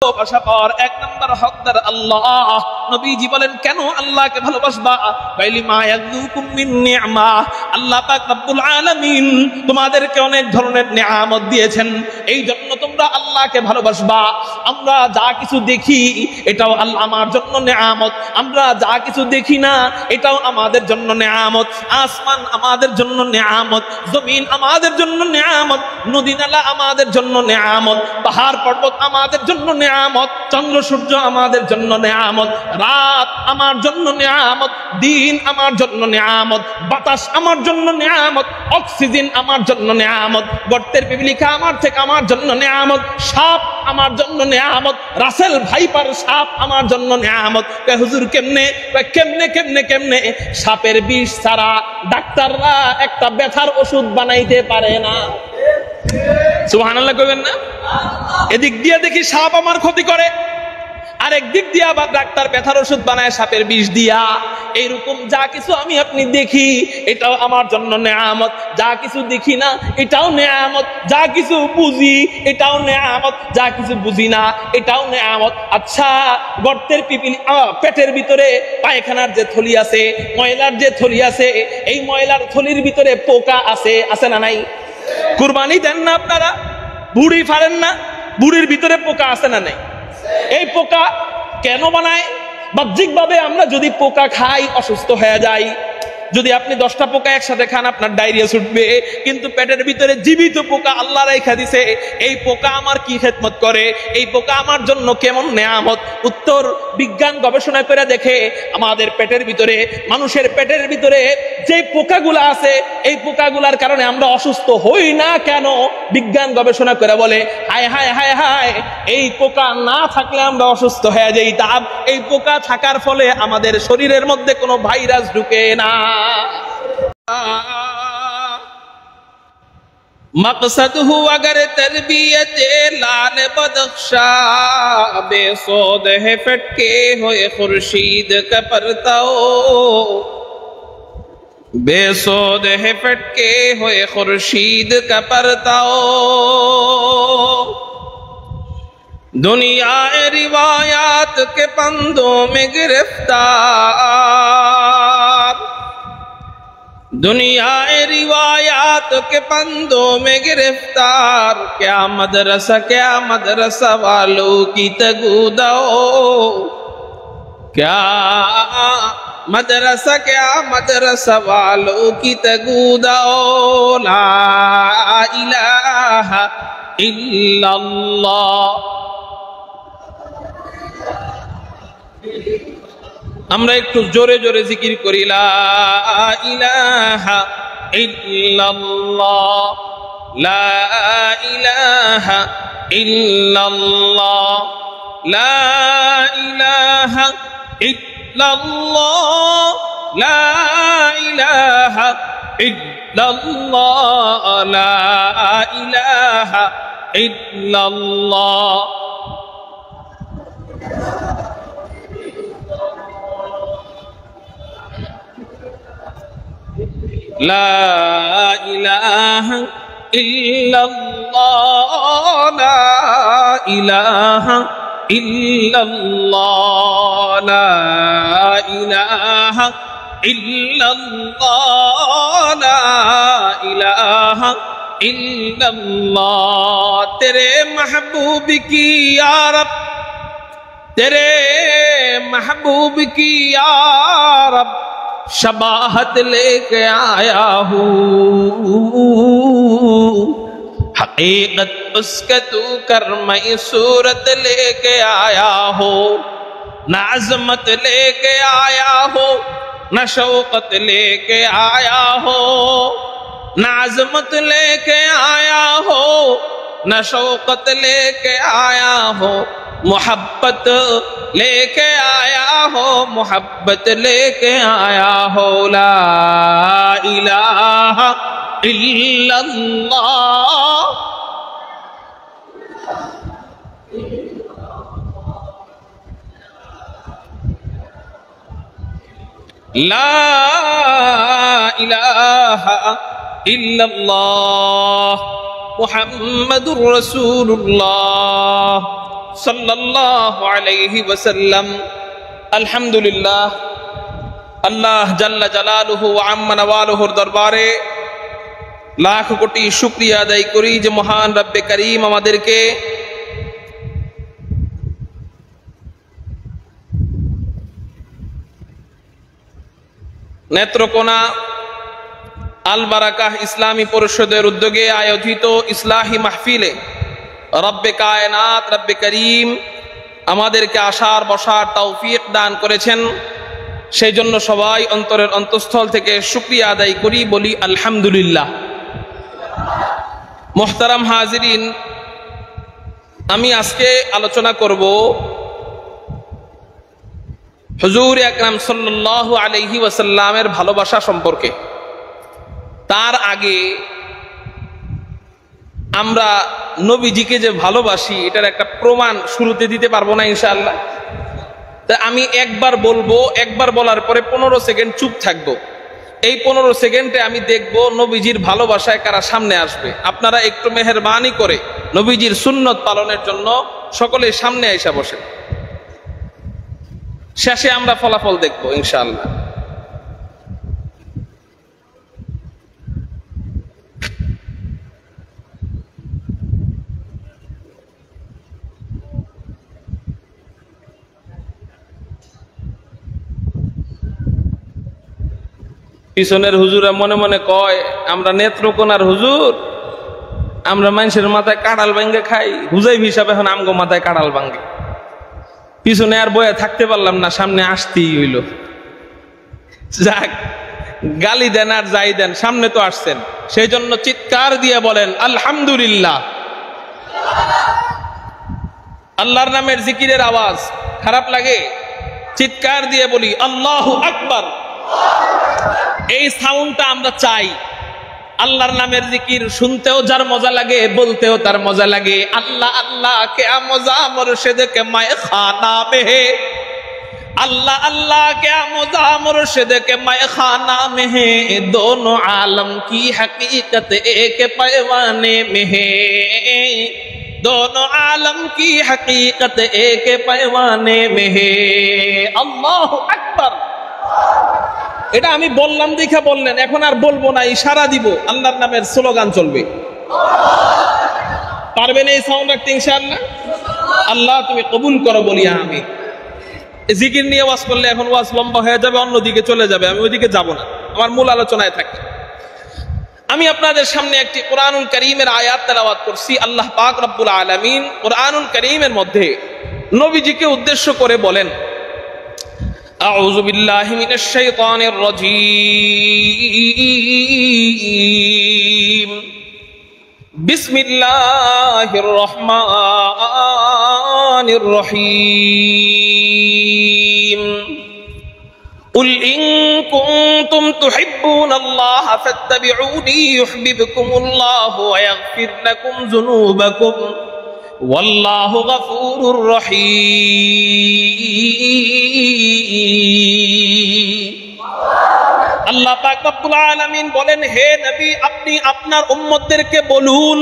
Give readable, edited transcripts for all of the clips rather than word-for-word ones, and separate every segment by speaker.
Speaker 1: ভালোবাসা পাওয়ার এক নাম্বার হকদার আল্লাহ। নবীজি বলেন কেন আল্লাহকে ভালোবাসবা? বাইলিমা ইয়াযুকুম মিন নি'মা, আল্লাহ পাক রব্বুল আলামিন তোমাদেরকে অনেক ধরনের নিয়ামত দিয়েছেন, এই জন্য তোমরা আল্লাহকে ভালোবাসবা। আমরা যা কিছু দেখি এটাও আল্লাহ আমার জন্য নিয়ামত, আমরা যা কিছু দেখি না এটাও আমাদের জন্য নিয়ামত। আসমান আমাদের জন্য নিয়ামত, জমিন আমাদের জন্য নিয়ামত, নদী নালা আমাদের জন্য নিয়ামত, পাহাড় পর্বত আমাদের জন্য নিয়ামত, চন্দ্র সূর্য আমাদের জন্য নিয়ামত, রাত আমার জন্য নিয়ামত, দিন আমার জন্য নিয়ামত, বাতাস আমার জন্য নিয়ামত, অক্সিজেন আমার জন্য নিয়ামত, গর্তের পিপিলিকা আমার জন্য নিয়ামত, সাপ আমার জন্য নিয়ামত, রাসেল ভাইপার সাপ আমার জন্য নিয়ামত। হুজুর কেমনে? কেমনে কেমনে কেমনে? সাপের বিষ ছাড়া ডাক্তাররা একটা ব্যথার ওষুধ বানাইতে পারে না। সুবহানাল্লাহ কইবেন না? এদিক দিয়ে দেখি সাপ আমার ক্ষতি করে, আরেক দিক দিয়ে আবার ডাক্তার ব্যথার ওষুধ বানায় সাপের বিষ দিয়া। এইরকম যা কিছু আমি আপনি দেখি এটাও আমার জন্য নেয়ামত, যা কিছু দেখি না এটাও নেয়ামত, যা কিছু বুঝি এটাও নেয়ামত, যা কিছু বুঝি না এটাও নেয়ামত। আচ্ছা, গর্তের পিপিলি পেটের ভিতরে পায়খানার যে থলি আছে, ময়লার যে থলি আছে, এই ময়লার থলির ভিতরে পোকা আছে, আছে না নাই? কুরবানি দেন না আপনারা? বুড়ি ফাড়েন না? বুড়ির ভিতরে পোকা আছে না নাই? এই পোকা কেন বানায়? বাহ্যিকভাবে আমরা যদি পোকা খাই অসুস্থ হয়ে যাই, যদি আপনি 10টা পোকা একসাথে খান আপনার ডায়রিয়া ছুটবে, কিন্তু পেটের ভিতরে জীবিত পোকা আল্লাহ রাইখা দিছে। এই পোকা আমার কি খেদমত করে? এই পোকা আমার জন্য কেমন নেয়ামত? উত্তর বিজ্ঞান গবেষণা করে দেখে আমাদের পেটের ভিতরে, মানুষের পেটের ভিতরে যে পোকাগুলা আছে এই পোকাগুলার কারণে আমরা অসুস্থ হই না কেন? বিজ্ঞান গবেষণা করে বলে হায় হায় হায় হায়, এই পোকা না থাকলে আমরা অসুস্থ হয়ে যাইতাম। এই পোকা থাকার ফলে আমাদের শরীরের মধ্যে কোনো ভাইরাস ঢুকে না। मकसद हु अगर तरबियत लाल बदख्शा, बेसोद है फटके होए खुर्शीद का परताओ, बेसोद है फटके होए खुर्शीद का परताओ। दुनिया रिवायात के पंदों में गिरफ्तार, दुनिया रिवायात के पंदों में गिरफ्तार। क्या मदरसा वालों की तगुदाओ, क्या मदरसा वालों की तगुदाओ। ला इलाहा इल्लल्लाह। আমরা একটু জোরে জোরে জিকির করি, লা ইলাহা ইল্লাল্লাহ, লা ইলাহা ইল্লাল্লাহ, লা ইলাহা ইল্লাল্লাহ, লা ইলাহা ইল্লাল্লাহ, লা ইলাহা ইল্লাল্লাহ। লা ইলাহা ইল্লাল্লাহ, লা ইলাহা ইল্লাল্লাহ, লা ইলাহা ইল্লাল্লাহ, লা ইলাহা ইল্লাল্লাহ। তেরে महबूब की या रब, तेरे महबूब की या रब शबाहत लेके आया हूँ। हकीकत उसके तू कर मैं सूरत लेके आया हो, न अज़मत लेके आया हो, न शौकत लेके आया हो, न अज़मत लेके आया हो, न शौकत लेके आया हो। मोहब्बत लेके आया हो, मोहब्बत लेके आया हो। ला इलाहा इल्लल्लाह। ला इलाहा इल्लल्लाह मुहम्मदुर रसूलुल्लाह সাল্লাল্লাহু আলাইহি ওয়াসাল্লাম। আলহামদুলিল্লাহ, আল্লাহ জাল্লা জালালুহু ওয়া আম্মা নওয়ালুহুর দরবারে লাখ কোটি শুকরিয়া আদায় করি যে মহান রব্বে করিম আমাদেরকে নেত্রকোনা আল বারাকাহ ইসলামী পরিষদের উদ্যোগে আয়োজিত ইসলাহি মাহফিলে রব্বে কায়নাত রব্বে করিম আমাদেরকে আসার বসার তৌফিক দান করেছেন। সেই জন্য সবাই অন্তরের অন্তঃস্থল থেকে শুকরিয়া আদায় করি, বলি আলহামদুলিল্লাহ। মুহতারাম হাজিরিন, আমি আজকে আলোচনা করব হুজুর আকরাম সাল্লাল্লাহু আলাইহি ওয়াসাল্লামের ভালোবাসা সম্পর্কে। তার আগে আমরা নবীজিকে যে ভালোবাসি এটার একটা প্রমাণ শুরুতে দিতে পারবো না ইনশাআল্লাহ। তা আমি একবার বলবো, একবার বলার পরে 15 সেকেন্ড চুপ থাকবো। এই 15 সেকেন্ডে আমি দেখব নবীজির ভালোবাসায় কারা সামনে আসবে। আপনারা একটু মেহেরবানি করে নবীজির সুন্নত পালনের জন্য সকলে সামনে আইসা বসেন। শেষে আমরা ফলাফল দেখব ইনশাআল্লাহ। পিছনের হুজুরা মনে মনে কয় আমরা নেত্রকোনার হুজুর, আমরা মানুষের মাথায় কাঁড়াল ভাঙ্গে খাই, হুজাইব হিসাবে এখন আমগো মাথায় কাঁড়াল ভাঙ্গে। পিছনে আর বয়ে থাকতে পারলাম না, সামনে আসতেই হইল। যাক, গালি দেন আর যাই দেন, সামনে তো আসছেন, সেই জন্য চিৎকার দিয়ে বলেন আলহামদুলিল্লাহ। আল্লাহর নামের জিকিরের আওয়াজ খারাপ লাগে? চিৎকার দিয়ে বলি আল্লাহু আকবার। এই সাউন্ডটা আমরা চাই। আল্লাহর নামের জিকির শুনতেও যার মজা লাগে, বলতেও তার মজা লাগে। আল্লাহ আল্লাহ কে মজা মুর্শিদ কে মায়ে খানা মে হে, अल्लाह अल्लाह क्या मज़ा मुर्शिद के मैखाना में है, दोनों आलम की हकीकत एक पैमाने में है, दोनों आलम की हकीकत एक पैमाने में है। अल्लाहु আকবার। এটা আমি বললাম দেখা বললেন, এখন আর বলবো না, ইশারা দিব, আল্লাহর নামের স্লোগান চলবে। পারবেন এই সাউন্ড রাখতে ইনশাআল্লাহ? আল্লাহ তুমি কবুল করো, বলি আমি। জিকির নিয়ে ওয়াজ করলে এখন ওয়াজ লম্বা হয়ে যাবে, অন্যদিকে চলে যাবে, আমি ওইদিকে যাব না, আমার মূল আলোচনায় থাকি। আমি আপনাদের সামনে একটি কোরআনুল কারীমের আয়াত তেলাওয়াত করছি। আল্লাহ পাক রব্বুল আলামিন কোরআনুল কারীমের মধ্যে নবীজিকে উদ্দেশ্য করে বলেন, আউযু বিল্লাহি মিনাশ শাইতানির রাজীম, বিসমিল্লাহির রহমানির রহিম, قل إن كنتم تحبون الله فاتبعوني يحببكم الله ويغفر لكم ذنوبكم والله غفور رحيم। আল্লাহ পাক রব্বুল আলামিন বলেন, হে নবী আপনি আপনার উম্মতদেরকে বলুন,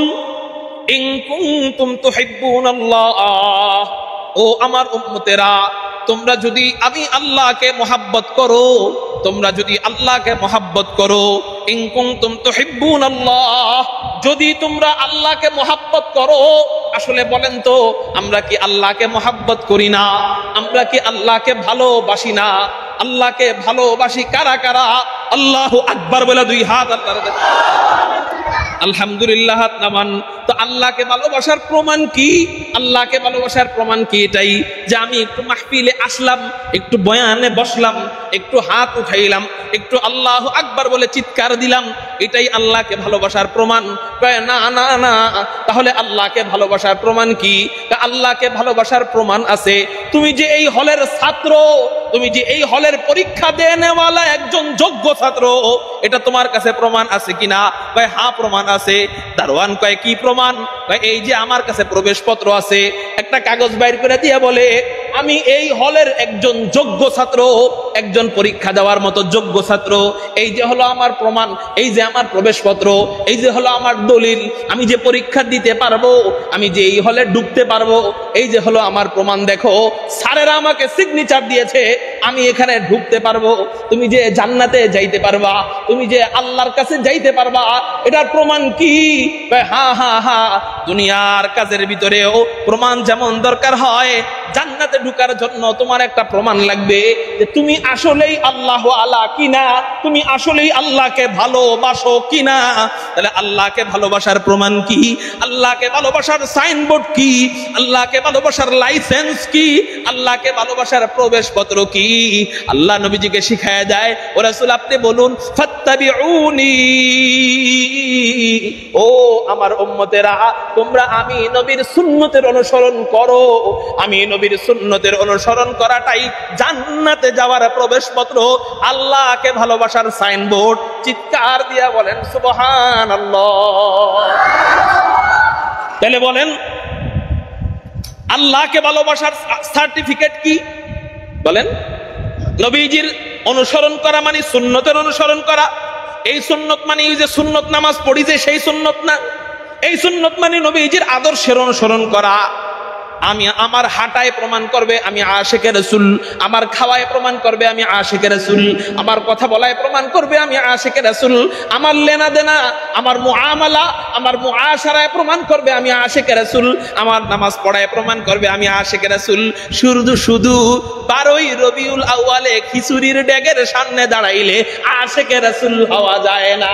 Speaker 1: ইন কুনতুম তুহিব্বুনাল্লাহ, ও আমার উম্মতেরা, তোমরা যদি আমি আল্লাহকে মহাব্বত করো, তোমরা যদি আল্লাহকে মহাব্বত করো, ইন কুনতুম তুহিব্বুনাল্লাহ, যদি তোমরা আল্লাহকে মহাব্বত করো। আসলে বলেন তো, আমরা কি আল্লাহকে মহাব্বত করি না? আমরা কি আল্লাহকে ভালোবাসি না? আল্লাহকে ভালোবাসি কারা কারা? আল্লাহু আকবার বলে দুই হাত আল্লাহর আলহামদুলিল্লাহ নামান। তো আল্লাহকে ভালোবাসার প্রমাণ কি? আল্লাহকে ভালোবাসার প্রমাণ কি? এটাই যে আমি একটু মাহফিলে আসলাম, একটু বয়ানে বসলাম, একটু হাত উঠাইলাম, একটু আল্লাহু আকবার বলে চিৎকার দিলাম, এটাই আল্লাহকে ভালোবাসার প্রমাণ? না না না, তাহলে আল্লাহকে ভালোবাসার প্রমাণ কি? আল্লাহকে ভালোবাসার প্রমাণ আছে, তুমি যে এই হলের ছাত্র, তুমি যে এই হলের পরীক্ষা দেনেওয়ালা একজন যোগ্য ছাত্র, এটা তোমার কাছে প্রমাণ আছে কিনা? কয় হ্যাঁ প্রমাণ আছে। দারোয়ান কয় কি প্রমাণ? কয় এই যে আমার কাছে প্রবেশপত্র আছে। একটা কাগজ বাইর করে দিয়ে বলে, আমি এই হলের একজন যোগ্য ছাত্র, একজন পরীক্ষা দেওয়ার মতো যোগ্য ছাত্র। এই যে হলো আমার প্রমাণ, এই যে আমার প্রবেশপত্র, এই যে হলো আমার দলিল, আমি যে পরীক্ষা দিতে পারবো, আমি যে এই হলে ঢুকতে পারবো, এই যে হলো আমার প্রমাণ। দেখো স্যারেরা আমাকে সিগনেচার দিয়েছে, আমি এখানে ঢুকতে পারবো। তুমি যে জান্নাতে যাইতে পারবা, তুমি যে আল্লাহর কাছে যাইতে পারবা, এটার প্রমাণ কি? হা হা হা, দুনিয়ার কাজের ভিতরেও প্রমাণ যেমন দরকার হয়, জান্নাতে ঢুকার জন্য তোমার একটা প্রমাণ লাগবে যে তুমি আসলেই আল্লাহ আলা কিনা, তুমি আসলেই আল্লাহকে ভালোবাসো কিনা। তাহলে আল্লাহকে ভালোবাসার প্রমাণ কি? আল্লাহকে ভালোবাসার সাইনবোর্ড কি? আল্লাহকে ভালোবাসার লাইসেন্স কি? আল্লাহকে ভালোবাসার প্রবেশপত্র কি? আল্লাহ নবীজিকে শিখায়া দেয়, ও রাসূল আপনি বলুন ফাত্তাবিউনি, ও আমার উম্মতেরা তোমরা আমি নবীর সুন্নতের অনুসরণ করো। আমি নবীর সুন্নতের অনুসরণ করাটাই জান্নাতে যাওয়ার প্রবেশপত্র, আল্লাহকে ভালোবাসার সাইনবোর্ড। চিৎকার দিয়া বলেন সুবহানাল্লাহ। তাহলে বলেন আল্লাহকে ভালোবাসার সার্টিফিকেট কি? বলেন নবীজির অনুসরণ করা মানে সুন্নতের অনুসরণ করা। এই সুন্নত মানে এই যে সুন্নত নামাজ পড়ি যে সেই সুন্নত না, এই সুন্নত মানে নবীজির আদর্শের অনুসরণ করা। আমি আমার হাঁটায় প্রমাণ করবে আমি আশিকে রাসূল, আমার খাওয়ায় প্রমাণ করবে আমি আশিকে রাসূল, আমার কথা বলায় প্রমাণ করবে আমি আশিকে রাসূল, আমার লেনা দেনা, আমার মুআমালা, আমার মুআশারায় প্রমাণ করবে আমি আশিকে রাসূল, আমার নামাজ পড়ায় প্রমাণ করবে আমি আশিকে রাসূল। শুধু শুধু 12ই রবিউল আউয়ালে খিচুড়ির ড্যাগের সামনে দাঁড়াইলে আশিকে রাসূল হওয়া যায় না।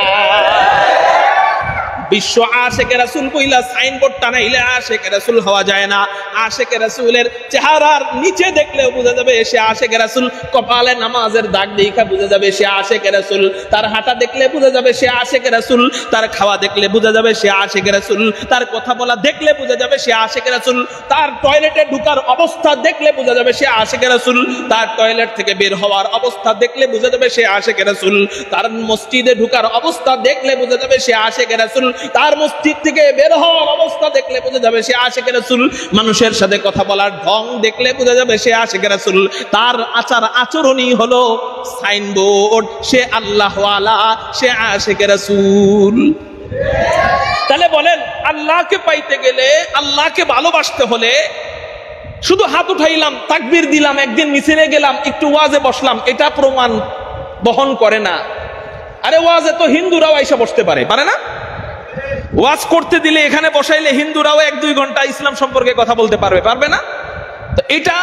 Speaker 1: বিশ্ব আশিকে রাসূল কইলা সাইনবোর্ড টানাইলে আশিকে রাসূল হওয়া যায় না। আশিকে রাসূলের চেহারার নিচে দেখলেও বোঝা যাবে সে আশিকে রাসূল, কপালে নামাজের দাগ দেখা বোঝা যাবে সে আশিকে রাসূল, তার হাঁটা দেখলে বোঝা যাবে সে আশিকে রাসূল, তার খাওয়া দেখলে বোঝা যাবে সে আশিকে রাসূল, তার কথা বলা দেখলে বোঝা যাবে সে আশিকে রাসূল, তার টয়লেটে ঢোকার অবস্থা দেখলে বোঝা যাবে সে আশিকে রাসূল, তার টয়লেট থেকে বের হওয়ার অবস্থা দেখলে বোঝা যাবে সে আশিকে রাসূল, তার মসজিদে ঢোকার অবস্থা দেখলে বোঝা যাবে সে আশিকে রাসূল, তার মসজিদ থেকে বের হওয়ার অবস্থা দেখলে বোঝা যাবে সে আশিকে রাসূল, মানুষের সাথে কথা বলার ঢং দেখলে বোঝা যাবে সে আশিকে রাসূল, তার আচার আচরণই হলো সাইনবোর্ড, সে আল্লাহ ওয়ালা, সে আশিকে রাসূল। তাহলে বলেন আল্লাহকে পাইতে গেলে, আল্লাহকে ভালোবাসতে হলে শুধু হাত উঠাইলাম, তাকবীর দিলাম, একদিন মিছিলে গেলাম, একটু ওয়াজে বসলাম, এটা প্রমাণ বহন করে না। আরে ওয়াজে তো হিন্দুরাও এসে বসতে পারে, পারে না? ওয়াজ করতে দিলে এখানে বসাইলে হিন্দুরাও 1-2 ঘন্টা ইসলাম সম্পর্কে কথা বলতে পারবে, পারবে না? তো এটা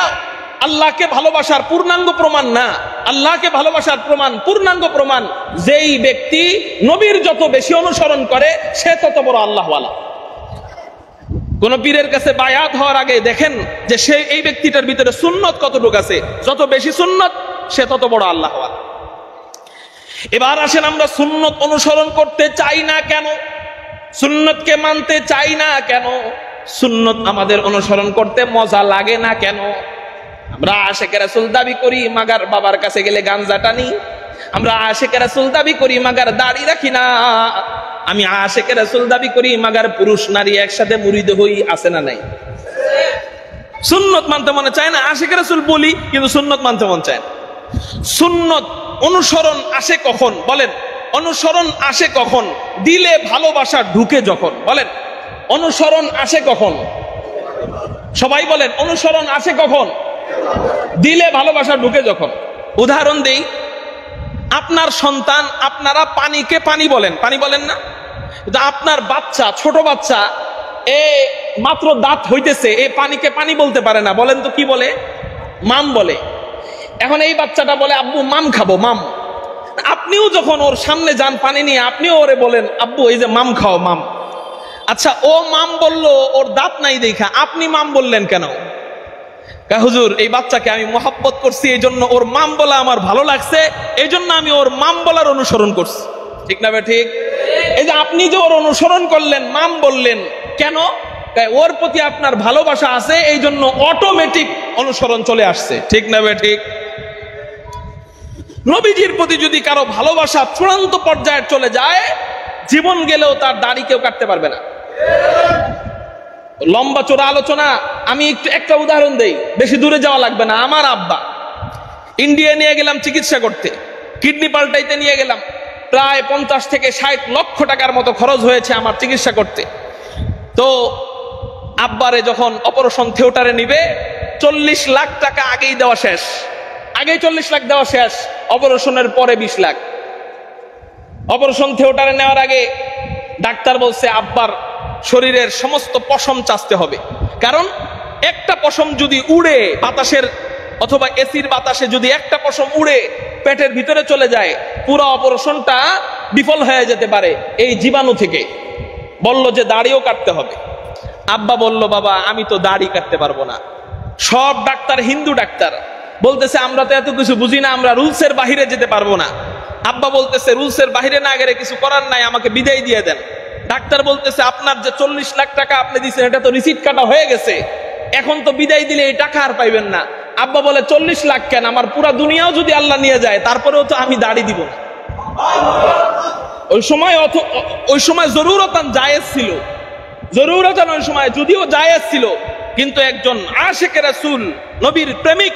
Speaker 1: আল্লাহকে ভালোবাসার পূর্ণাঙ্গ প্রমাণ না। আল্লাহকে ভালোবাসার প্রমাণ, পূর্ণাঙ্গ প্রমাণ, যেই ব্যক্তি নবীর যত বেশি অনুসরণ করে সে তত বড় আল্লাহওয়ালা। কোন পীরের কাছে বায়াত হওয়ার আগে দেখেন যে সে এই ব্যক্তিটার ভিতরে সুন্নত কতটুকু আছে, যত বেশি সুন্নত সে তত বড় আল্লাহওয়ালা। এবার আসেন আমরা সুন্নত অনুসরণ করতে চাই না কেন? সুন্নতকে মানতে চাই না কেন? সুন্নত আমাদের অনুসরণ করতে মজা লাগে না কেন? আমরা আশিকে রাসূল দাবি করি, মাগার বাবার কাছে গেলে গাঞ্জা টানি। আমরা আশিকে রাসূল দাবি করি, মাগার দাড়ি রাখি না। আমি আশিকে রাসূল দাবি করি, মাগার পুরুষ নারী একসাথে মুরিদ হই, আছে না নাই? সুন্নত মানতে মনে চায় না, আশিকে রাসূল বলি কিন্তু সুন্নত মানতে মন চায় না। সুন্নত অনুসরণ আসে কখন? বলেন অনুসরণ আসে কখন? দিলে ভালোবাসা ঢুকে যখন। বলেন অনুসরণ আসে কখন? সবাই বলেন অনুসরণ আসে কখন? দিলে ভালোবাসা ঢুকে যখন। উদাহরণ দেই, আপনার সন্তান, আপনারা পানিকে পানি বলেন, পানি বলেন না? আপনার বাচ্চা, ছোট বাচ্চা, এ মাত্র দাঁত হইতেছে, এ পানিকে পানি বলতে পারে না, বলেন তো কি বলে? মাম বলে। এখন এই বাচ্চাটা বলে আব্বু মাম খাবো, মাম। আপনিও যখন ওর সামনে যান পানি নিয়ে, আপনিও ওরে বলেন আব্বু এই যে মাম খাও, মাম। আচ্ছা ও মাম বললো, ওর দাঁত নাই দেখা, আপনি মাম বললেন কেন? হুজুর এই বাচ্চাকে আমি মহব্বত করছি, এই জন্য ওর মাম বলা আমার ভালো লাগছে, এই জন্য আমি ওর মাম বলার অনুসরণ করছি। ঠিক না বে ঠিক? এই যে আপনি যে ওর অনুসরণ করলেন, মাম বললেন কেন? ওর প্রতি আপনার ভালোবাসা আছে, এই জন্য অটোমেটিক অনুসরণ চলে আসছে। ঠিক না বে ঠিক? নবীজির প্রতি যদি কারো ভালোবাসা চূড়ান্ত পর্যায়ে চলে যায়, জীবন গেলেও তার দাড়ি কেউ কাটতে পারবে না। লম্বা চোরা আলোচনা, আমি একটু একটা উদাহরণ দেই, বেশি দূরে যাওয়া লাগবে না। আমার আব্বা ইন্ডিয়া নিয়ে গেলাম চিকিৎসা করতে, কিডনি পাল্টাইতে নিয়ে গেলাম, প্রায় 50 থেকে 60 লক্ষ টাকার মতো খরচ হয়েছে আমার চিকিৎসা করতে। তো আব্বারে যখন অপারেশন থিয়েটারে নিবে, 40 লাখ টাকা আগেই দেওয়া শেষ, আগেই 40 লাখ দেওয়া শেষ, অপারেশনের পরে 20 লাখ। অপারেশন থিয়েটারে নেওয়ার আগে ডাক্তার বলছে আব্বার শরীরের সমস্ত পশম চাচতে হবে, কারণ একটা পশম যদি উড়ে বাতাসের অথবা এসির বাতাসে যদি একটা পশম উড়ে পেটের ভিতরে চলে যায়, পুরো অপারেশনটা বিফল হয়ে যেতে পারে এই জীবাণু থেকে। বলল যে দাড়িও কাটতে হবে। আব্বা বলল বাবা আমি তো দাড়ি কাটতে পারবো না। সব ডাক্তার হিন্দু ডাক্তার, বলতেছে আমরা তো এত কিছু বুঝি না, আমরা রুলসের বাহিরে যেতে পারবো না। আব্বা বলতেছে রুলসের বাহিরে না গেলে কিছু করার নাই, আমাকে বিদায় দিয়ে দেন। ডাক্তার বলতেছে আপনার যে 40 লাখ টাকা আপনি দিচ্ছেন এটা তো রিসিট কাটা হয়ে গেছে, এখন তো বিদায় দিলে এই টাকা আর পাইবেন না। আব্বা বলে 40 লাখ কেন, আমার পুরা দুনিয়াও যদি আল্লাহ নিয়ে যায় তারপরেও তো আমি দাড়ি দিব না। ওই সময় জরুরতান জায়েজ ছিল, জরুরতান ওই সময় যদিও জায়েজ ছিল, কিন্তু একজন আশিকে রাসূল, নবীর প্রেমিক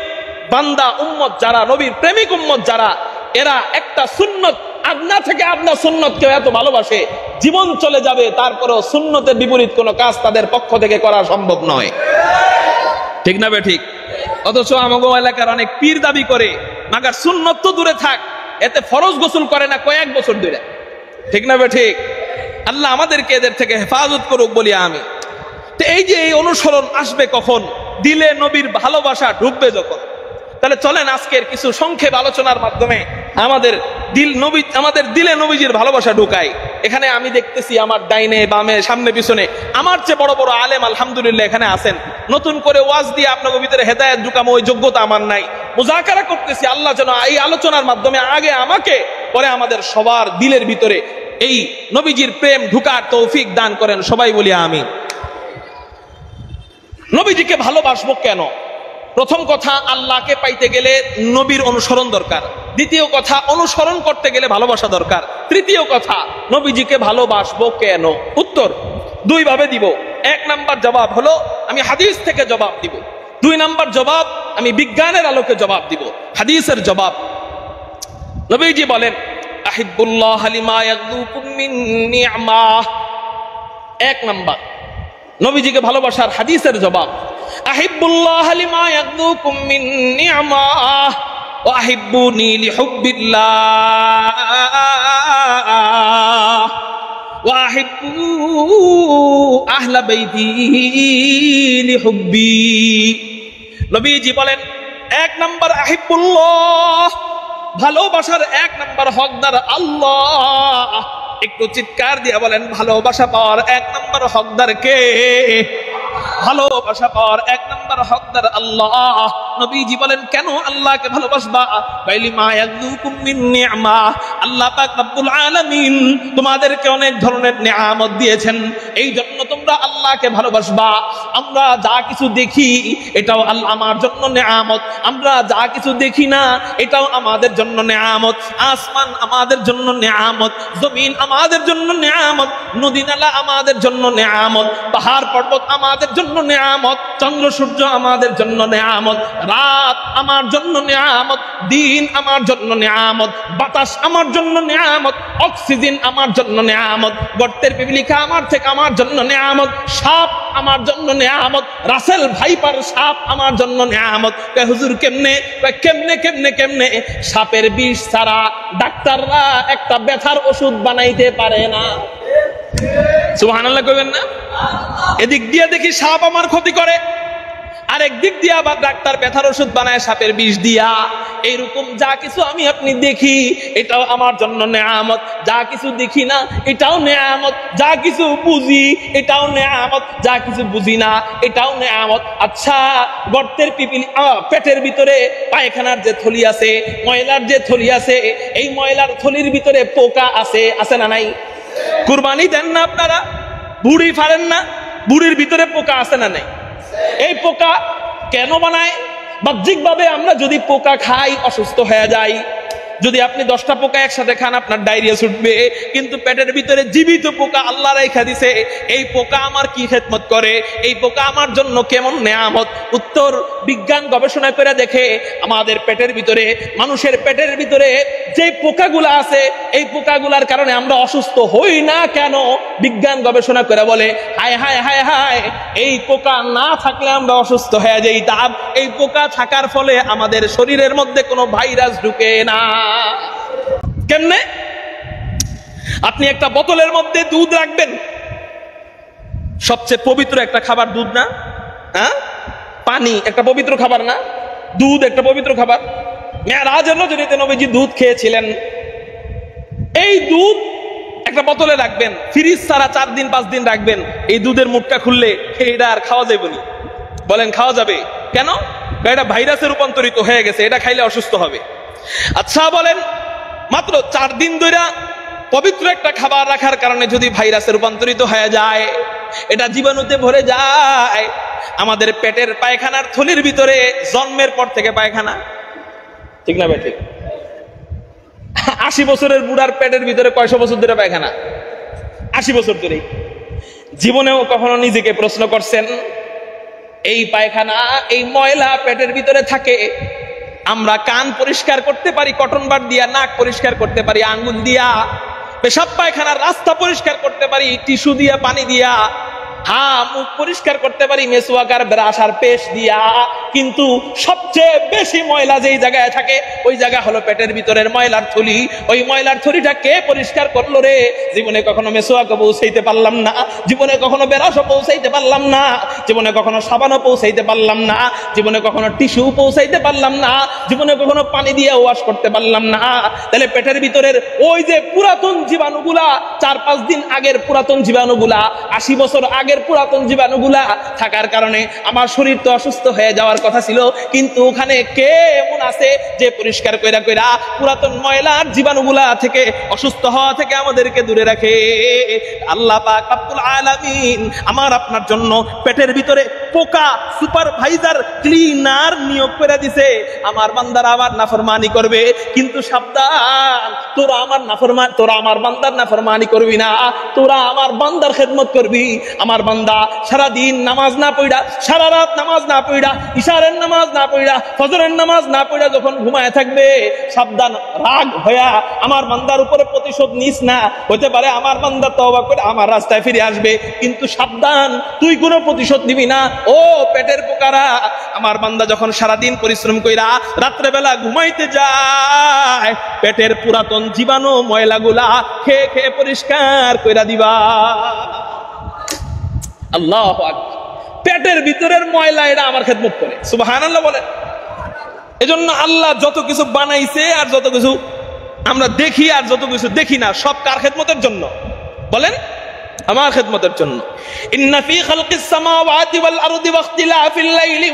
Speaker 1: বান্দা উম্মত যারা, নবীর প্রেমিক উম্মত যারা, এরা একটা সুন্নত, আদনা থেকে আদনা সুন্নতকে এত ভালোবাসে, জীবন চলে যাবে তারপরেও সুন্নতের বিপরীত কোনো কাজ তাদের পক্ষ থেকে করা সম্ভব নয়। ঠিক না বে ঠিক? অথচ আমাগো এলাকার অনেক পীর দাবি করে, মাগার সুন্নত তো দূরে থাক, এতে ফরজ গোসল করে না কয়েক বছর ধরে। ঠিক না বে ঠিক? আল্লাহ আমাদেরকে এদের থেকে হেফাজত করুক বলি আমি। তো এই যে এই অনুসরণ আসবে কখন? দিলে নবীর ভালোবাসা ঢুকবে যখন। তাহলে চলেন আজকের কিছু সংক্ষেপ আলোচনার মাধ্যমে আমাদের দিলে নবীজির ভালোবাসা ঢুকাই। এখানে আমি দেখতেছি আমার ডাইনে বামে সামনে পিছনে আমার চেয়ে বড় বড় আলেম আলহামদুলিল্লাহ এখানে আছেন। নতুন করে ওয়াজ দিয়ে আপনাদের ভিতরে হেদায়েত ঢুকামো ওই যোগ্যতা আমার নাই। মুযাকারা করতেছি, আল্লাহ যেন এই আলোচনার মাধ্যমে আগে আমাকে পরে আমাদের সবার দিলের ভিতরে এই নবীজির প্রেম ঢুকার তৌফিক দান করেন। সবাই বলি আমিন। নবীজিকে ভালোবাসবো কেন? প্রথম কথা, আল্লাহকে পাইতে গেলে নবীর অনুসরণ দরকার। দ্বিতীয় কথা, অনুসরণ করতে গেলে ভালোবাসা দরকার। তৃতীয় কথা, নবীজিকে ভালোবাসবো কেন? উত্তর দুই ভাবে দিব। এক নাম্বার জবাব হলো আমি হাদিস থেকে জবাব দিব। দুই নাম্বার জবাব আমি বিজ্ঞানের আলোকে জবাব দিব। হাদিসের জবাব, নবীজি বলেন আহিব্বুল্লাহ লিমা ইয়াগদুকুম মিন নি'মাহ। এক নাম্বার নবীজিকে ভালোবাসার হাদিসের জবাব, আহিব্বুল্লাহ লিমা ইয়াগদুকুম মিন নি'মাহ ওয়া আহিব্বুনি লিহুব্বিল্লাহ ওয়া আহিব্বু আহলা বাইতি লিহুব্বি। নবীজি বলেন এক নাম্বার আহিব্বুল্লাহ, ভালোবাসার এক নাম্বার হকদার আল্লাহ। একটু চিৎকার দিয়ে বলেন ভালোবাসা পাওয়ার এক নাম্বার হকদার কে? ভালোবাসা পাওয়ার এক নাম্বার হকদার আল্লাহ। নবীজি বলেন কেন আল্লাহকে ভালোবাসবা? বাইলিমা ইয়াগদুকুম মিন নি'মা, আল্লাহ পাক রব্বুল আলামিন তোমাদেরকে অনেক ধরনের নিয়ামত দিয়েছেন, এই জন্য তোমরা আল্লাহকে ভালোবাসবা। আমরা যা কিছু দেখি এটাও আল্লাহ আমার জন্য নিয়ামত, আমরা যা কিছু দেখি না এটাও আমাদের জন্য নিয়ামত। আসমান আমাদের জন্য নিয়ামত, জমিন আমাদের জন্য নিয়ামত, নদী নালা আমাদের জন্য নিয়ামত, পাহাড় পর্বত আমাদের জন্য নিয়ামত, চন্দ্র সূর্য আমাদের জন্য নিয়ামত, রাত আমার জন্য নিয়ামত, দিন আমার জন্য নিয়ামত, বাতাস আমার জন্য নিয়ামত, অক্সিজেন আমার জন্য নিয়ামত, গর্তের পিপিলিকা আমার জন্য নিয়ামত, সাপ আমার জন্য নিয়ামত, রাসেল ভাইপার সাপ আমার জন্য নিয়ামত। হুজুর কেমনে? কেমনে কেমনে কেমনে? সাপের বিষ ছাড়া ডাক্তাররা একটা ব্যথার ওষুধ বানাইতে পারে না। সুবহানাল্লাহ কইবেন না? এদিক দিয়ে দেখি সাপ আমার ক্ষতি করে, আরেক দিক দিয়ে আবার ডাক্তার ব্যথার ওষুধ বানায় সাপের বিষ দিয়া। এইরকম যা কিছু আমি আপনি দেখি এটাও আমার জন্য নিয়ামত, যা কিছু দেখি না এটাও নিয়ামত, যা কিছু বুঝি এটাও নিয়ামত, যা কিছু বুঝি না এটাও নিয়ামত। আচ্ছা, গর্তের পেটের ভিতরে পায়খানার যে থলি আছে, ময়লার যে থলি আছে, এই ময়লার থলির ভিতরে পোকা আছে না নাই? কুরবানি দেন না আপনারা? বুড়ি ফাড়েন না? বুড়ির ভিতরে পোকা আছে না নাই? এই পোকা কেন বানায়? বাহ্যিকভাবে আমরা যদি পোকা খাই অসুস্থ হয়ে যাই, যদি আপনি 10টা পোকা একসাথে খান আপনার ডায়রিয়া ছুটবে, কিন্তু পেটের ভিতরে জীবিত পোকা আল্লাহ রাইখা দিছে। এই পোকা আমার কি খেদমত করে, এই পোকা আমার জন্য কেমন নেয়ামত। উত্তর, বিজ্ঞান গবেষণা করে দেখে আমাদের পেটের ভিতরে, মানুষের পেটের ভিতরে যে পোকাগুলা আছে, এই পোকাগুলার কারণে আমরা অসুস্থ হই না কেন? বিজ্ঞান গবেষণা করে বলে, হায় হায় হায় হায়, এই পোকা না থাকলে আমরা অসুস্থ হয়ে যাইতাম। এই পোকা থাকার ফলে আমাদের শরীরের মধ্যে কোনো ভাইরাস ঢুকে না। কেমনে? আপনি একটা বোতলের মধ্যে দুধ রাখবেন, সবচেয়ে পবিত্র একটা খাবার দুধ না? হ্যাঁ, পানি একটা পবিত্র খাবার না? দুধ একটা পবিত্র খাবার। মেরাজের রজনীতে নবীজি দুধ খেয়েছিলেন। এই দুধ একটা বোতলে রাখবেন, ফ্রিজ ছাড়া 4 দিন 5 দিন রাখবেন। এই দুধের মুখটা খুললে এটা আর খাওয়া যাবে না। বলেন খাওয়া যাবে কেন? এটা ভাইরাসে রূপান্তরিত হয়ে গেছে, এটা খাইলে অসুস্থ হবে। আচ্ছা বলেন, মাত্র 4 দিন ধরে পবিত্র একটা খাবার রাখার কারণে যদি ভাইরাসে রূপান্তরিত হয়ে যায়, এটা জীবাণুতে ভরে যায়, আমাদের পেটের পায়খানার থলির ভিতরে জন্মের পর থেকে পায়খানা, ঠিক না? ঠিক। 80 বছরের বুড়ার পেটের ভিতরে কয়শো বছর ধরে পায়খানা? 80 বছর ধরে। জীবনেও কখনো নিজেকে প্রশ্ন করছেন, এই পায়খানা, এই ময়লা পেটের ভিতরে থাকে, আমরা কান পরিষ্কার করতে পারি কটন বার দিয়া, নাক পরিষ্কার করতে পারি আঙ্গুল দিয়া, পেশাব পায়খানার রাস্তা পরিষ্কার করতে পারি টিস্যু দিয়া, পানি দিয়া, হ্যাঁ মুখ পরিষ্কার করতে পারি মেসওয়াক আর ব্রাশ আর পেস্ট দিয়া, কিন্তু সবচেয়ে বেশি ময়লা যেই জায়গায় থাকে ওই জায়গা হলো পেটের ভিতরের ময়লার থলি। ওই ময়লার থলিটা কে পরিষ্কার করলো রে? জীবনে কখনো মেসওয়াকও পৌঁছাইতে পারলাম না, জীবনে কখনো ব্রাশও পৌঁছাইতে পারলাম না, জীবনে কখনো সাবানও পৌঁছাইতে পারলাম না, জীবনে কখনো টিস্যু পৌঁছাইতে পারলাম না, জীবনে কখনো পানি দিয়ে ওয়াশ করতে পারলাম না। তাহলে পেটের ভিতরের ওই যে পুরাতন জীবাণুগুলা, 4-5 দিন আগের পুরাতন জীবাণুগুলা, 80 বছর আগের পুরাতন জীবাণুগুলা থাকার কারণে আমার শরীর তো অসুস্থ হয়ে যাওয়ার কথা ছিল, কিন্তু ওখানে কে এমন আছে যে পরিষ্কার কইরা কইরা পুরাতন ময়লার জীবাণুগুলা থেকে, অসুস্থ হওয়া থেকে আমাদেরকে দূরে রাখে? আল্লাহ পাক রব্বুল আলামিন আমার আপনার জন্য পেটের ভিতরে পোকা সুপারভাইজার, ক্লিনার নিয়োগ করে দিছে। আমার বান্দারা আমার নাফরমানি করবে, কিন্তু সাবধান, তোরা আমার বান্দার নাফরমানি করবি না, তোরা আমার বান্দার খেদমত করবি। আমার বান্দা সারাদিন নামাজ না পড়া, সারা রাত নামাজ না পড়া, ইশারের নামাজ না পড়া, ফজরের নামাজ না পড়া যখন ঘুমায় থাকবে, সাবধান, রাগ হইয়া আমার বান্দার উপরে প্রতিশোধ নিস না। হতে পারে আমার বান্দা তওবা করে আমার রাস্তায় ফিরে আসবে, কিন্তু সাবধান, তুই কোনো প্রতিশোধ নিবি না। ও পেটের পোকারা, আমার বান্দা যখন সারাদিন পরিশ্রম কইরা রাত্রেবেলা ঘুমাইতে যায়, পেটের পুরাতন জীবাণু ময়লাগুলা খেয়ে খেয়ে পরিষ্কার কইরা দিবা। আল্লাহু আকবার। পেটের ভিতরের ময়লা এটা আমার খেদমত করে, সুবহানাল্লাহ বলেন। এজন্য আল্লাহ যত কিছু বানাইছে আর যত কিছু আমরা দেখি আর যত কিছু দেখি না, সব কার খেদমতের জন্য? বলেন, আমার খেদমতের জন্য। ইন্না ফি খালকিস সামাওয়াতি ওয়াল আরদি ওয়াখতিলাফিল লাইলি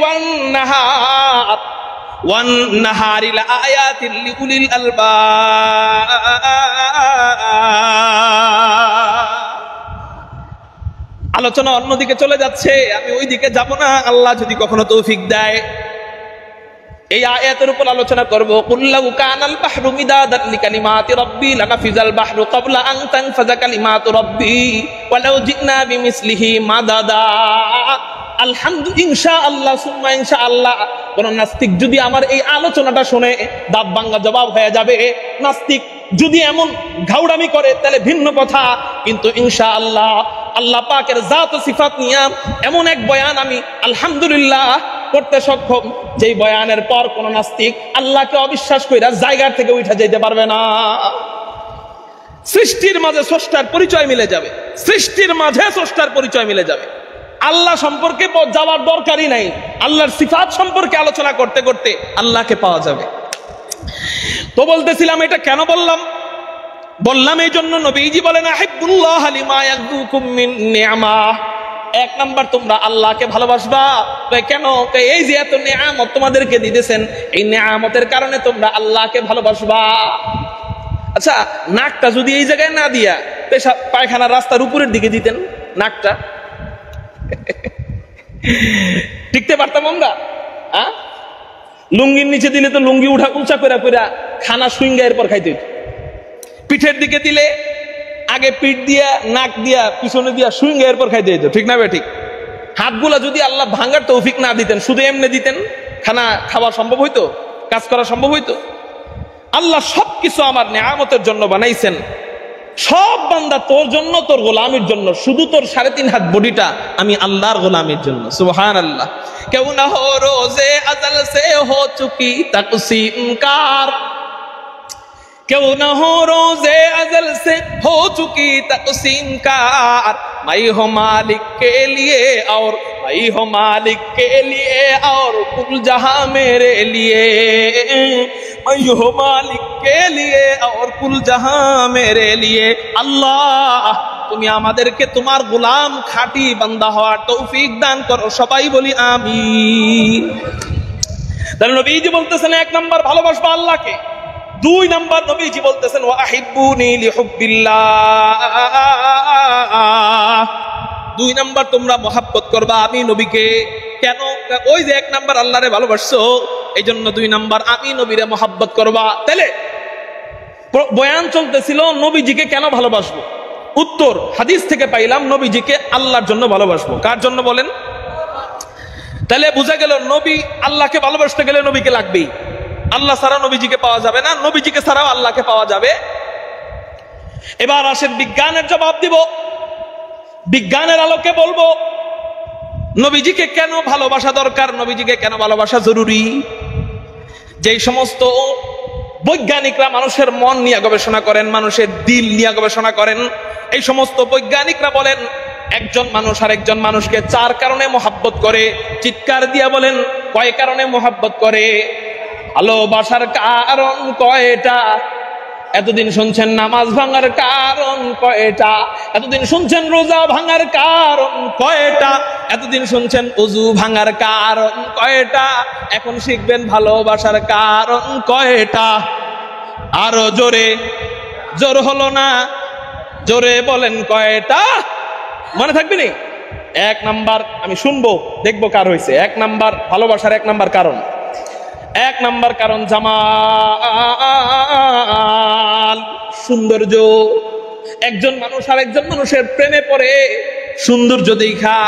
Speaker 1: ওয়ান নাহারি লাআয়াতিল লিউলিল আলবাব। আলোচনা অন্যদিকে চলে যাচ্ছে, আমি ওই দিকে যাব না, আল্লাহ যদি কখনো তৌফিক দেয়। এই আয়াতের উপর আলোচনা করব। কুল্লাউ কানাল বাহরু মিদাদান লিকালিমাতি রাব্বি লানাফিজাল বাহরু ক্বাবলা আন তানফাযা কালিমাতু রাব্বি ওয়ালাউ জিনা বিমিসলিহি মাদাদা। আলহামদুলিল্লাহ, ইনশাআল্লাহ সুম্মা ইনশাআল্লাহ। কোন নাস্তিক যদি আমার এই আলোচনাটা শুনে দাঁত ভাঙা জবাব হয়ে যাবে। নাস্তিক যদি এমন ঘাউড়ামি করে তাহলে ভিন্ন কথা, কিন্তু ইনশাআল্লাহ আল্লাহ পাকের জাত ও সিফাত নিয়ে এমন এক বয়ান আমি আলহামদুলিল্লাহ করতে সক্ষম, যেই বয়ানের পর কোন নাস্তিক আল্লাহকে অবিশ্বাস কইরা জায়গা থেকে উঠে যেতে পারবে না। সৃষ্টির মাঝে স্রষ্টার পরিচয় মিলে যাবে, সৃষ্টির মাঝে স্রষ্টার পরিচয় মিলে যাবে। আল্লাহ সম্পর্কে যাওয়ার দরকারই নাই, আল্লাহর সিফাত সম্পর্কে আলোচনা করতে করতে আল্লাহকে পাওয়া যাবে। তো বলতেছিলাম, এটা কেন বললাম এই জন্য, নবীজি বলেন আহিব্বুল্লাহ লিমা ইয়াযুকুম মিন নি'মা। 1 নাম্বার, তোমরা আল্লাহকে ভালোবাসবা। কেন? এই যে এত নিয়ামত তোমাদেরকে দিতেছেন, এই নিয়ামতের কারণে তোমরা আল্লাহকে ভালোবাসবা। আচ্ছা, নাকটা যদি এই জায়গায় না দিয়া পেশাব পায়খানার রাস্তার উপরের দিকে দিতেন, নাকটা টিকতে পারতাম আমরা? লুঙ্গির নিচে দিলে তো লুঙ্গি উঁচা করে খানা সুইঙ্গা এরপর খাইতে হইতো। পিঠের দিকে দিলে আগে পিঠ দিয়া, নাক দিয়া, পিছনে দিয়া সুইঙ্গা এরপর খাইতে হইতো, ঠিক না বে ঠিক? হাতগুলা যদি আল্লাহ ভাঙার তৌফিক না দিতেন, শুধু এমনি দিতেন, খানা খাওয়া সম্ভব হইতো? কাজ করা সম্ভব হইতো? আল্লাহ সবকিছু আমার নেয়ামতের জন্য বানাইছেন। সব বান্দা তোর জন্য, তোর গোলামির জন্য। শুধু তোর 3.5 হাত বডিটা আমি আল্লাহর গোলামির জন্য। সুবহানাল্লাহ। কেউ না হো রোজে আজল সে হো চুকি তাকসীম কার, क्यों न हो रोजे अजल से हो चुकी तक़सीम कार, मैं हो मालिक के लिए और मैं हो मालिक के लिए और कुल जहां मेरे लिए, मैं हो मालिक के लिए और कुल जहां मेरे लिए। अल्लाह তুমি আমাদেরকে তোমার গোলাম খাঁটি বান্দা হওয়ার তৌফিক দান করো, সবাই বলি আমিন। তাহলে নবীজি বলতেছেন 1 নাম্বার ভালোবাসবা আল্লাহকে। 2 নাম্বার নবীজি বলতেছেন ওয়া আহিব্বুনি লিহুব্বিল্লাহ। 2 নাম্বার তোমরা মহব্বত করবা আমি নবীকে। কেন? ওই যে 1 নাম্বার আল্লাহরে ভালোবাসছো, এই জন্য 2 নাম্বার আমি নবীরে মহব্বত করবা। তাহলে বয়ান চলতেছিল নবীজিকে কেন ভালোবাসবো। উত্তর হাদিস থেকে পাইলাম, নবীজিকে আল্লাহর জন্য ভালোবাসবো। কার জন্য বলেন? তাহলে বোঝা গেল নবী, আল্লাহকে ভালোবাসতে গেলে নবীকে লাগবেই। আল্লাহ ছাড়া নবীজিকে পাওয়া যাবে না, নবীজিকে ছাড়াও আল্লাহকে পাওয়া যাবে। এবার আসেন বিজ্ঞানের জবাব দিব। বিজ্ঞানের আলোকে বলবো নবীজিকে কেন ভালোবাসা দরকার, নবীজিকে কেন ভালোবাসা জরুরি। যেই সমস্ত বৈজ্ঞানিকরা মানুষের মন নিয়ে গবেষণা করেন, মানুষের দিল নিয়ে গবেষণা করেন, এই সমস্ত বৈজ্ঞানিকরা বলেন একজন মানুষ আর একজন মানুষকে 4 কারণে মহব্বত করে। চিৎকার দিয়া বলেন কয় কারণে মহব্বত করে? ভালোবাসার কারণ কয়টা? এতদিন শুনছেন নামাজ ভাঙার কারণ কয়টা? এতদিন শুনছেন রোজা ভাঙার কারণ কয়টা? এতদিন শুনছেন ওযু ভাঙার কারণ কয়টা? এখন শিখবেন ভালোবাসার কারণ কয়টা। আরো জোরে, জোর হলো না, জোরে বলেন কয়টা? মনে থাকবে নি? 1 নাম্বার আমি শুনবো, দেখবো কার হয়েছে। 1 নাম্বার ভালোবাসার 1 নাম্বার কারণ, 1 নাম্বার কারণ জামাল, সৌন্দর্য। একজন মানুষ আর একজন মানুষের প্রেমে পড়ে সৌন্দর্য দেখা।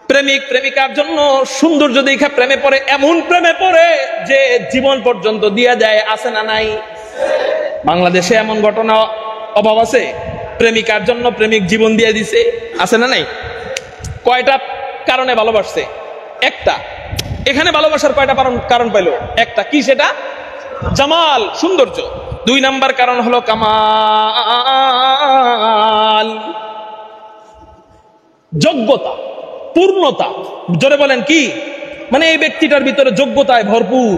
Speaker 1: প্রেমিক প্রেমিকার জন্য সৌন্দর্য দেখা প্রেমে পড়ে, এমন প্রেমে পড়ে যে জীবন পর্যন্ত দিয়ে দেয়। আছে না নাই? বাংলাদেশে এমন ঘটনা অভাব আছে? প্রেমিকার জন্য প্রেমিক জীবন দিয়ে দিছে, আছে না নাই? কয়টা কারণে ভালোবাসছে? একটা। এখানে ভালোবাসার কয়টা কারণ পাইলো? একটা। কি সেটা? জামাল, সৌন্দর্য। 2 নাম্বার কারণ হলো কামাল, যোগ্যতা, পূর্ণতা। জোরে বলেন কি? মানে এই ব্যক্তিটার ভিতরে যোগ্যতায় ভরপুর,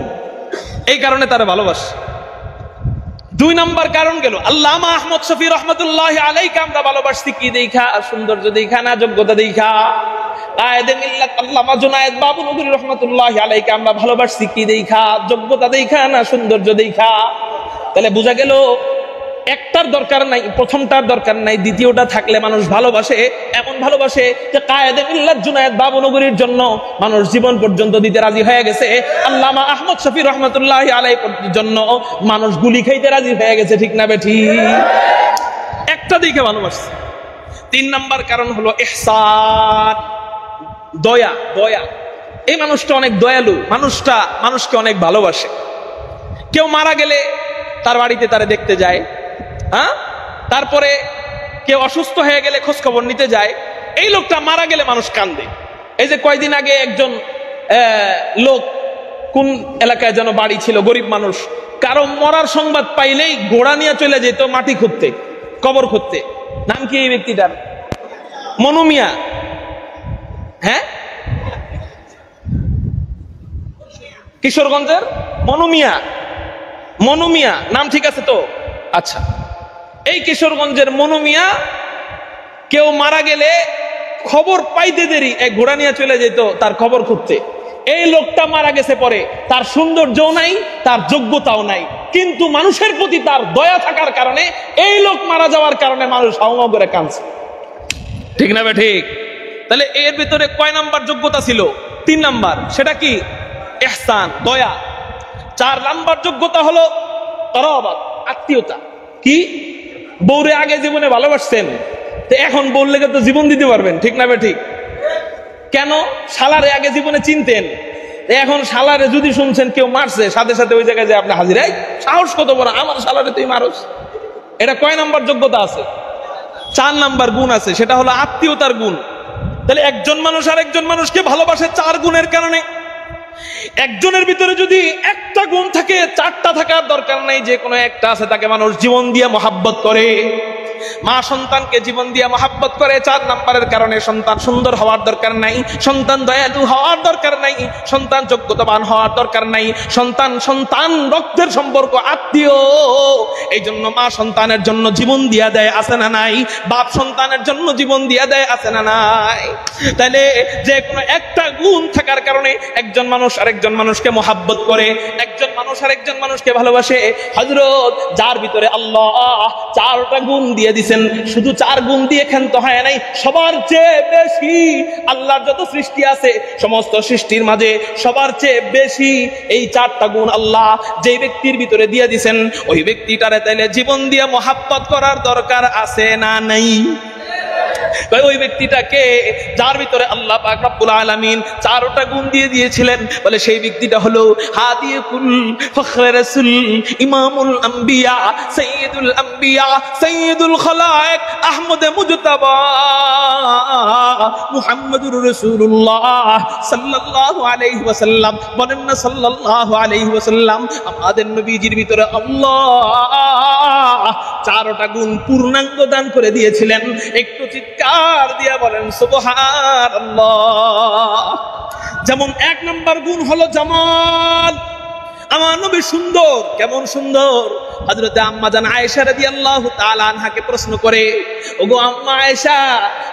Speaker 1: এই কারণে তারা ভালোবাসে। 2 নাম্বার কারণ গেল আল্লামা আহমদ শফি রহমতুল্লাহি আলাইহি। আমরা ভালোবাসছি কি দেখা? সৌন্দর্য দেখা না যোগ্যতা দেখা? কায়েদে মিল্লাত আল্লামা জুনায়েদ বাবুনগরী রহমতুল্লাহি আলাইহি আমরা ভালোবাসছি কি দেখা? যোগ্যতা দেখা না সৌন্দর্য দেখা? তাহলে বোঝা গেল একটার দরকার নাই, প্রথমটার দরকার নাই, দ্বিতীয়টা থাকলে মানুষ ভালোবাসে। এমন ভালোবাসে যে কায়েদে মিল্লাত জুনায়েদ বাবুনগরীর জন্য মানুষ জীবন পর্যন্ত দিতে রাজি হয়ে গেছে। আল্লামা আহমদ শফি রহমতুল্লাহি আলাইহির জন্য মানুষ গুলি খাইতে রাজি হয়ে গেছে, ঠিক না বেঠি? একটা দিকে ভালোবাসছে। 3 নাম্বার কারণ হলো ইহসান, দয়া। দয়া, এই মানুষটা অনেক দয়ালু, মানুষটা মানুষকে অনেক ভালোবাসে। কেউ মারা গেলে তার বাড়িতে তারা দেখতে যায়, হ্যাঁ? তারপরে কেউ অসুস্থ হয়ে গেলে খোঁজ খবর নিতে যায়। এই লোকটা মারা গেলে মানুষ কান্দে। এই যে কয়দিন আগে একজন লোক, কোন এলাকায় যেন বাড়ি ছিল, গরিব মানুষ, কারো মরার সংবাদ পাইলেই ঘোড়া নিয়ে চলে যেত মাটি খুঁড়তে, কবর খুঁড়তে। নাম কি এই ব্যক্তিটার? মনু মিয়া। হ্যাঁ, কিশোরগঞ্জের মনু মিয়া। মনু মিয়া নাম ঠিক আছে তো? আচ্ছা, এই কিশোরগঞ্জের মনু মিয়া কেউ মারা গেলে খবর পাইতে দেরি এক ঘোড়া নিয়ে চলে যেত তার খবর খুঁজতে। এই লোকটা মারা গেছে পরে, তার সৌন্দর্যও নাই, তার যোগ্যতাও নাই, কিন্তু মানুষের প্রতি তার দয়া থাকার কারণে এই লোক মারা যাওয়ার কারণে মানুষ হাউমাউ করে কাঁদছে, ঠিক না বে ঠিক? তাহলে এর ভিতরে কয় নাম্বার যোগ্যতা ছিল? 3 নাম্বার। সেটা কি? ইহসান, দয়া। 4 নাম্বার যোগ্যতা হলো করাবাত, আত্মীয়তা। কি? বউরে আগে জীবনে ভালোবাসতেন, তো এখন বললে তো জীবন দিতে পারবেন, ঠিক না ঠিক? কেন? শালারে আগে জীবনে চিনতেন, এখন শালারে যদি শুনছেন কেউ মারছে, সাথে সাথে ওই জায়গায় যে আপনি হাজির, এই সাহস কত বড়, আমার শালারে তুই মারস। এটা কয় নাম্বার যোগ্যতা আছে? 4 নাম্বার গুণ আছে, সেটা হলো আত্মীয়তার গুণ। তাহলে একজন মানুষ আর একজন মানুষকে ভালোবাসে 4 গুণের কারণে। একজনের ভিতরে যদি একটা গুণ থাকে, 4টা থাকার দরকার নাই, যে কোনো একটা আছে, তাকে মানুষ জীবন দিয়ে মহাব্বত করে। মা সন্তানকে জীবন দিয়ে মহাব্বত করে 4 নাম্বারের কারণে। সন্তান সুন্দর হওয়ার দরকার নাই, সন্তান দয়ালু হওয়ার দরকার নাই, সন্তান যোগ্যতাবান হওয়ার দরকার নাই, সন্তান রক্তের সম্পর্ক, আত্মীয়। এই জন্য মা সন্তানের জন্য জীবন দিয়া দেয়, আছে না নাই? বাপ সন্তানের জন্য জীবন দিয়া দেয়, আছে না নাই? তাহলে যে কোনো একটা গুণ থাকার কারণে একজন মানুষ আরেকজন মানুষকে মহাব্বত করে, একজন মানুষ আরেকজন মানুষকে ভালোবাসে। হযরত যার ভিতরে আল্লাহ 4টা গুণ দিয়ে দিয়েছেন, শুধু 4 গুণ দিয়ে ক্ষান্ত হয় নাই, সবার চেয়ে বেশি আল্লাহর যত সৃষ্টি আছে সমস্ত সৃষ্টির মাঝে সবার চেয়ে বেশি এই 4টা গুণ আল্লাহ যে ব্যক্তির ভিতরে দিয়ে দিয়েছেন, ওই ব্যক্তিটারে তাইলে জীবন দিয়ে মহাব্বত করার দরকার আছে না নাই? ওই ব্যক্তিটাকে যার ভিতরে আল্লাহ পাক রব্বুল আলামিন 4টা গুণ দিয়ে দিয়েছিলেন, বলে সেই ব্যক্তিটা হলো হাদিকুল ফখরে রাসূল, ইমামুল আম্বিয়া, সাইয়্যিদুল আম্বিয়া, সাইয়্যিদুল খালায়েক, আহমদ মুজতাবা, মুহাম্মাদুর রাসূলুল্লাহ সাল্লাল্লাহু আলাইহি ওয়াসাল্লাম। বলেন না সাল্লাল্লাহু আলাইহি ওয়াসাল্লাম। আমাদের নবীজির ভিতরে আল্লাহ 4টা গুণ পূর্ণাঙ্গ দান করে দিয়েছিলেন। একটু চিৎকার দিয়ে বলেন সুবহানাল্লাহ। যেমন 1 নাম্বার গুণ হলো জামাল। আমার নবী সুন্দর। কেমন সুন্দর? হযরতে আম্মা জান আয়েশা রাদিয়াল্লাহু তাআলা আনহাকে প্রশ্ন করে, ওগো আম্মা আয়েশা,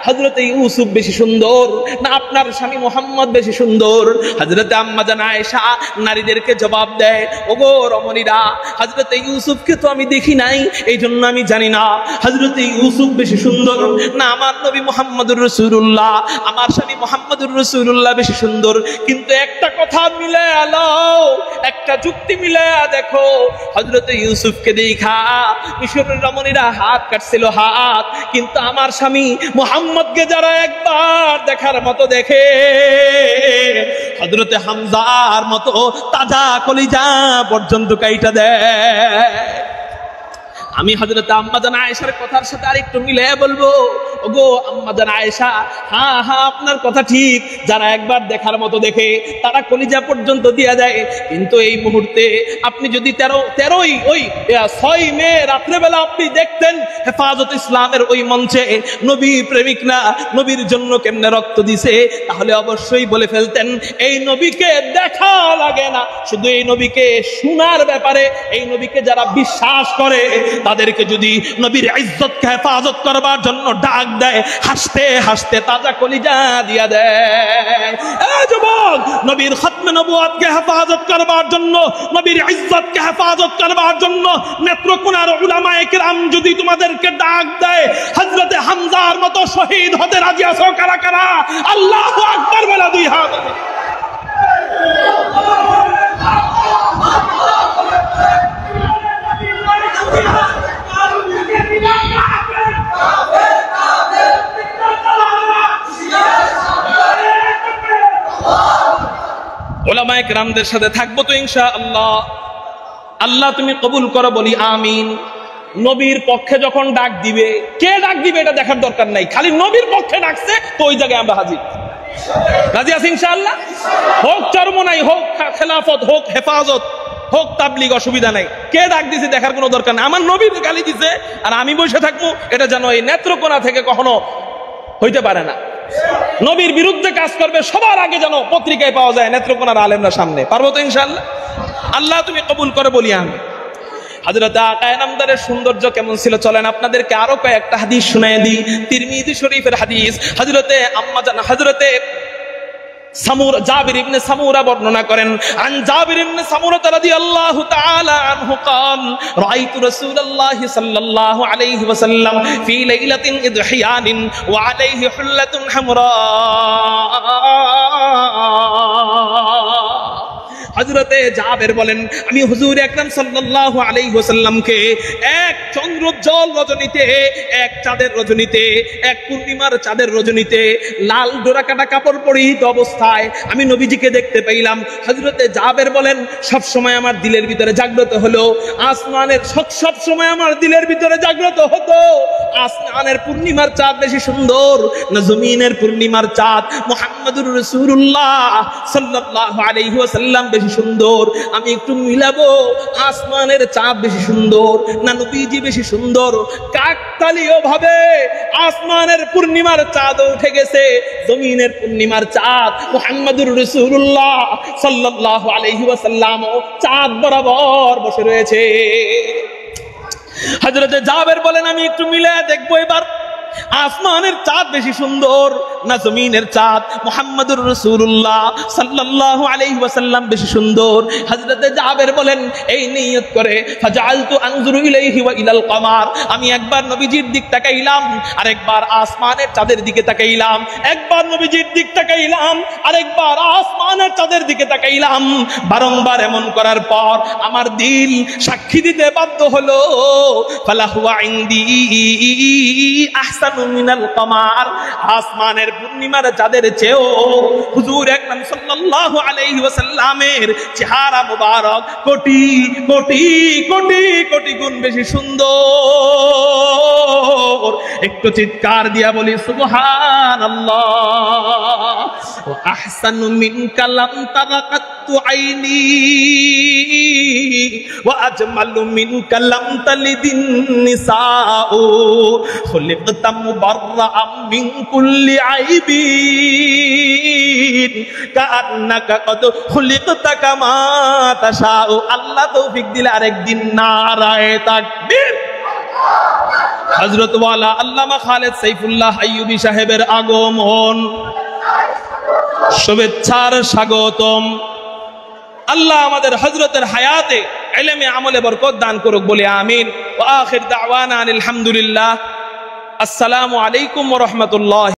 Speaker 1: হযরতে ইউসুফ বেশি সুন্দর না আপনার স্বামী মুহাম্মদ বেশি সুন্দর? হযরতে আম্মা জান আয়েশা নারীদেরকে জবাব দেয়, ওগো রমণীরা, হযরতে ইউসুফকে তো আমি দেখি নাই, এই জন্য আমি জানি না হযরতে ইউসুফ বেশি সুন্দর না আমার নবী মুহাম্মদুর রাসূলুল্লাহ, আমার স্বামী মুহাম্মদুর রাসূলুল্লাহ বেশি সুন্দর। কিন্তু একটা কথা মিলে আলাও, একটা যুক্তি মিলে দেখো, হযরতে ইউসুফকে দেখা মিশরের রমণীরা হাত কাটছিল, হাত, কিন্তু আমার স্বামী মুহাম্মদকে যারা একবার দেখার মতো দেখে, হযরতে হামজার মতো তাজা কলিজা পর্যন্ত কাইটা দেয়। আমি হযরত আম্মা জান আয়েশার কথার সাথে আরেকটু মিলে বলবো, ওগো আম্মা জান আয়েশা, হ্যাঁ হ্যাঁ আপনার কথা ঠিক, যারা একবার দেখার মতো দেখে তারা কলিজা পর্যন্ত দিয়ে দেয়। কিন্তু এই মুহূর্তে আপনি যদি 6 মে রাত্রেবেলা আপনি দেখতেন হেফাজত ইসলামের ওই মঞ্চে নবী প্রেমিকরা নবীর জন্য কেমনে রক্ত দিছে, তাহলে অবশ্যই বলে ফেলতেন এই নবীকে দেখা লাগে না, শুধু এই নবীকে শোনার ব্যাপারে, এই নবীকে যারা বিশ্বাস করে তাদেরকে যদি নবীর ইজ্জতকে হেফাজত করবার জন্য ডাক দেয়, হাসতে হাসতে তাজা কলিজা দিয়া দেয়। এই যুবক, নবীর খতমে নবুয়তকে হেফাজত করবার জন্য, নবীর ইজ্জতকে হেফাজত করবার জন্য নেত্রকোনার উলামায়ে কেরাম যদি তোমাদেরকে ডাক দেয়, হযরতে হামজার মতো শহীদ হতে রাজি আছো কারা কারা? আল্লাহু আকবার বলা 2 হাত। উলামায়ে কেরামদের সাথে থাকবো তো ইনশাআল্লাহ। আল্লাহ তুমি কবুল করো, বলি আমিন। নবীর পক্ষে যখন ডাক দিবে, কে ডাক দিবে এটা দেখার দরকার নাই, খালি নবীর পক্ষে ডাকছে তো ওই জায়গায় আমরা হাজির। রাজি আছি ইনশাআল্লাহ? হোক চরমনাই, হোক খেলাফত, হোক হেফাজত, হোক তাবলীগ, অসুবিধা নাই। কে ডাক দিছে দেখার কোনো দরকার নাই। আমার নবী গালি দিছে আর আমি বসে থাকবো, এটা যেন এই নেত্রকোনা থেকে কখনো হইতে পারে না। নবীর বিরুদ্ধে কাজ করবে সবার আগে যেন পত্রিকায় পাওয়া যায় নেত্রকোনার আলেমরা সামনে। পারবো তো ইনশাআল্লাহ? আল্লাহ তুমি কবুল করে, বলি আমি। হযরত আকা নামদারের সৌন্দর্য কেমন ছিল চলেন আপনাদেরকে আরো কয়েকটা হাদিস শুনিয়ে দিই। তিরমিজি শরীফের হাদিস, হযরতে আম্মা জান হযরতে জাবির ইবনে সামুরা বর্ণনা করেন, আন জাবির ইবনে সামুরা রাদিয়াল্লাহু তাআলা আনহু قال রাআইতু রাসূলুল্লাহি সাল্লাল্লাহু আলাইহি ওয়াসাল্লাম ফি লাইলাতিন ইদহিয়ান ওয়া আলাইহি হুল্লাতুন হামরা। হযরতে জাবের বলেন আমি হুজুর আকরাম সাল্লাল্লাহু আলাইহি ওয়াসাল্লামকে এক চন্দ্রোজ্জ্বল রজনীতে, এক চাঁদের রজনীতে, এক পূর্ণিমার চাঁদের রজনীতে লাল ডোরাকাটা কাপড় পরিহিত অবস্থায় আমি নবীজিকে দেখতে পেলাম। হযরতে জাবের বলেন সব সময় আমার দিলের ভিতরে জাগ্রত হলো, আসমানের সব সময় আমার দিলের ভিতরে জাগ্রত হতো, আসমানের পূর্ণিমার চাঁদ বেশি সুন্দর না জমিনের পূর্ণিমার চাঁদ মুহাম্মদুর রাসূলুল্লাহ সাল্লাল্লাহু আলাইহি ওয়াসাল্লাম বেশি সুন্দর? আমি একটু মিলাবো, আসমানের চাঁদ বেশি সুন্দর না নবীজি বেশি সুন্দর? কাকতালীয় ভাবে আসমানের পূর্ণিমার চাঁদ উঠে গেছে, জমিনের পূর্ণিমার চাঁদ মুহাম্মদুর রাসূলুল্লাহ সাল্লাল্লাহু আলাইহি ওয়াসাল্লাম চাঁদ বরাবর বসে রয়েছে। হযরতে জাবের বলেন আমি একটু মিলায় দেখবো এবার আসমানের চাঁদ বেশি সুন্দর না জমিনের চাঁদ মুহাম্মদুর রাসূলুল্লাহ সাল্লাল্লাহু আলাইহি ওয়াসাল্লাম বেশি সুন্দর? হযরতে জাবের বলেন এই নিয়ত করে ফাজআলতু আনজুরু ইলাইহি ওয়া ইলাল কমার, আমি একবার নবীজির দিক তাকাইলাম আর একবার আসমানের চাঁদের দিকে তাকাইলাম, একবার নবীজির দিক তাকাইলাম আর একবার আসমানের চাঁদের দিকে তাকাইলাম। বারংবার এমন করার পর আমার দিল সাক্ষী দিতে বাধ্য হলো ফালাহুয়া ইনদি আহসানু মিনাল কমার, আসমানের পূর্ণিমার চাঁদের চেয়েও হুজুর আকরাম সাল্লাল্লাহু আলাইহি ওয়াসাল্লামের চেহারা মুবারক কোটি কোটি কোটি কোটি গুণ বেশি সুন্দর। একটু চিৎকার দিয়া বলি সুবহানাল্লাহ। ওয়া আহসানু মিনকা লাম তারাকাতু আইনি ওয়া আজমালু মিনকা লাম তালিদিন নিসাউ খুলিকতা মুবাররাআম মিন কুল্লি আইবিন কাআন্নাকা কদ খুলিকতা কামা তাশাউ। আল্লাহ তৌফিক দিলে আরেকদিন নারায়ে তাকবীর। হযরত ওয়ালা আল্লামা খালেদ সাইফুল্লাহ আইয়ুবী সাহেবের আগমন, শুভেচ্ছার স্বাগতম। আল্লাহ আমাদের হযরতের হায়াতে ইলমে আমলে বরকত দান করুক বলে আমিন। ওয়া আখির দাওয়ানা আলহামদুলিল্লাহ। আসসালামু আলাইকুম ওয়া রাহমাতুল্লাহ।